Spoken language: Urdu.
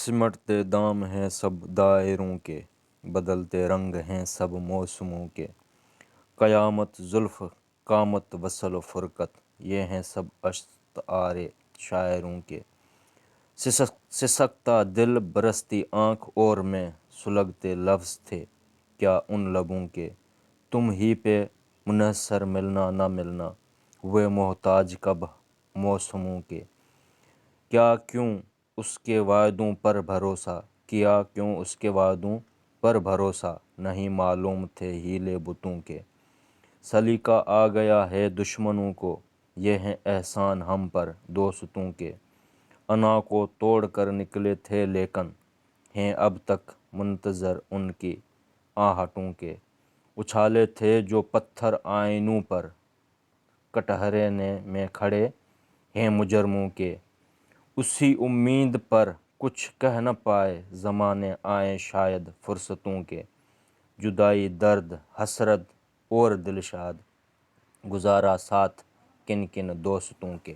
سمٹتے دام ہیں سب دائروں کے، بدلتے رنگ ہیں سب موسموں کے۔ قیامت زلف، قامت وصل و فرقت، یہ ہیں سب اشعار شاعروں کے۔ سسکتا دل، برستی آنکھ اور میں، سلگتے لفظ تھے کیا ان لبوں کے۔ تم ہی پہ منحصر ملنا نہ ملنا، ہوئے محتاج کب موسموں کے۔ کیا کیوں اس کے وعدوں پر بھروسہ کیا، کیوں اس کے وعدوں پر بھروسہ، نہیں معلوم تھے ہیلے بتوں کے۔ سلیقہ آ گیا ہے دشمنوں کو، یہ ہیں احسان ہم پر دوستوں کے۔ انا کو توڑ کر نکلے تھے لیکن، ہیں اب تک منتظر ان کی آہٹوں کے۔ اچھالے تھے جو پتھر آئینوں پر، کٹہرے میں کھڑے ہیں مجرموں کے۔ اسی امید پر کچھ کہہ نہ پائے، زمانے آئے شاید فرصتوں کے۔ جدائی، درد، حسرت اور دلشاد، گزارا ساتھ کن کن دوستوں کے۔